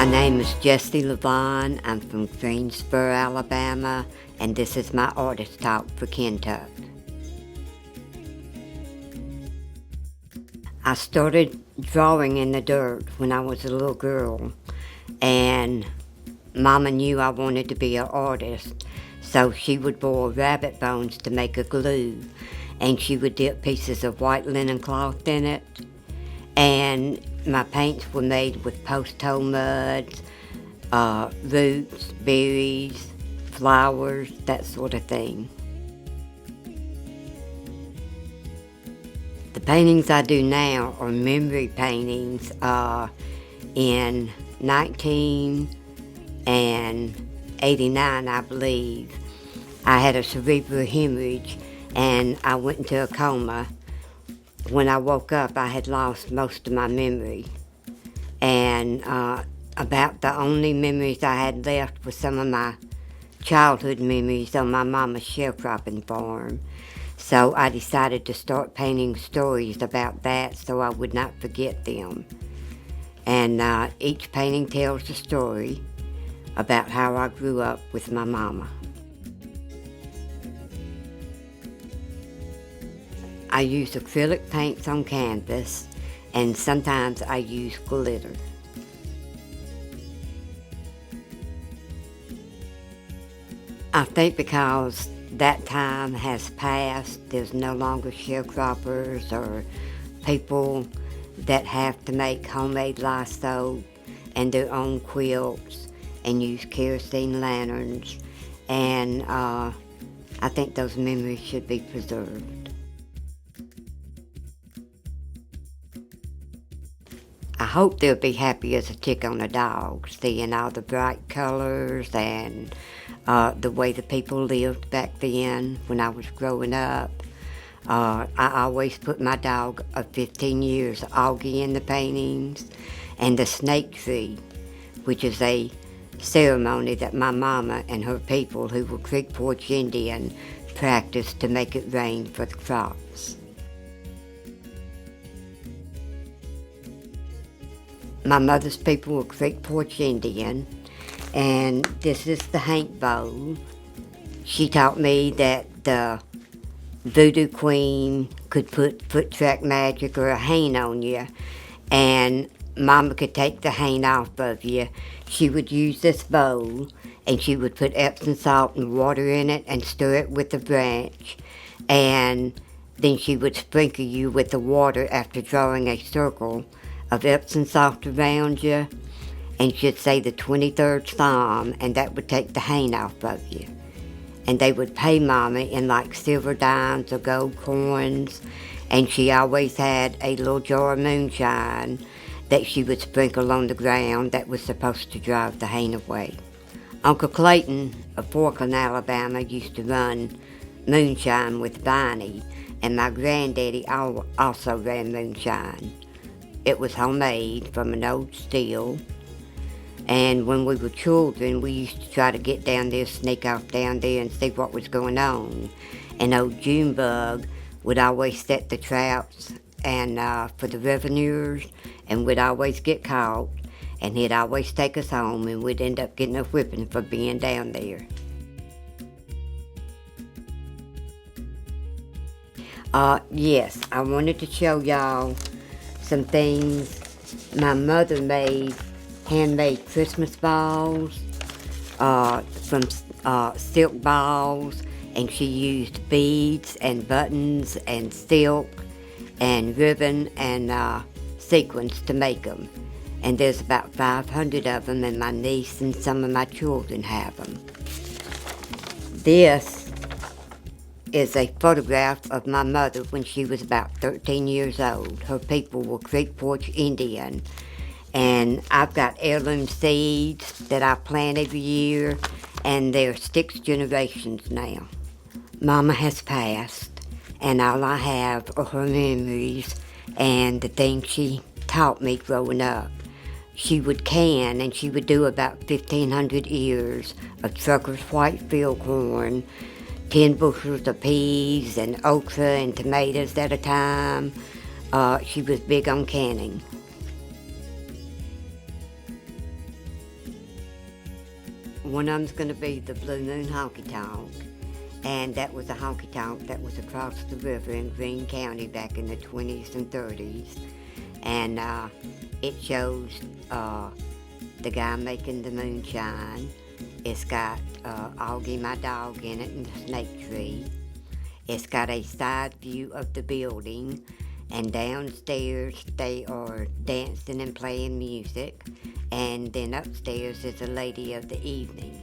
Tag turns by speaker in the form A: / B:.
A: My name is Jessie Lavon. I'm from Greensboro, Alabama, and this is my artist talk for Kentuck. I started drawing in the dirt when I was a little girl, and Mama knew I wanted to be an artist, so she would boil rabbit bones to make a glue, and she would dip pieces of white linen cloth in it, and my paints were made with post-hole muds, roots, berries, flowers, that sort of thing. The paintings I do now are memory paintings. In 1989, I believe, I had a cerebral hemorrhage and I went into a coma. When I woke up, I had lost most of my memory. And about the only memories I had left were some of my childhood memories on my mama's sharecropping farm. So I decided to start painting stories about that so I would not forget them. And each painting tells a story about how I grew up with my mama. I use acrylic paints on canvas, and sometimes I use glitter. I think because that time has passed, there's no longer sharecroppers or people that have to make homemade lye soap and their own quilts and use kerosene lanterns, and I think those memories should be preserved. I hope they'll be happy as a tick on a dog, seeing all the bright colors and the way the people lived back then when I was growing up. I always put my dog of 15 years, Augie, in the paintings, and the snake tree, which is a ceremony that my mama and her people, who were Creek Porch Indian, practiced to make it rain for the crops. My mother's people were Creek Porch Indian, and this is the Hank bowl. She taught me that the voodoo queen could put foot track magic or a haint on you, and Mama could take the haint off of you. She would use this bowl, and she would put Epsom salt and water in it and stir it with a branch, and then she would sprinkle you with the water after drawing a circle of Epsom salt around you, and she'd say the 23rd Psalm, and that would take the haint off of you. And they would pay Mama in like silver dimes or gold coins, and she always had a little jar of moonshine that she would sprinkle on the ground that was supposed to drive the haint away. Uncle Clayton of Forkland, Alabama, used to run moonshine with Bonnie, and my granddaddy also ran moonshine. It was homemade from an old still, and when we were children, we used to try to get down there, sneak off down there and see what was going on. And old Junebug would always set the traps and for the revenuers, and we'd always get caught, and he'd always take us home, and we'd end up getting a whipping for being down there. Yes, I wanted to show y'all some things. My mother made handmade Christmas balls from silk balls, and she used beads and buttons and silk and ribbon and sequins to make them. And there's about 500 of them, and my niece and some of my children have them. This is a photograph of my mother when she was about 13 years old. Her people were Creek Porch Indian, and I've got heirloom seeds that I plant every year, and they're 6 generations now. Mama has passed, and all I have are her memories and the things she taught me growing up. She would can, and she would do about 1,500 ears of Trucker's white field corn, 10 bushels of peas and okra and tomatoes at a time. She was big on canning. One of them's going to be the Blue Moon Honky Tonk, and that was a honky tonk that was across the river in Greene County back in the 20s and 30s. And it shows the guy making the moonshine. It's got Augie, my dog, in it, and the snake tree. It's got a side view of the building, and downstairs they are dancing and playing music, and then upstairs is a lady of the evening.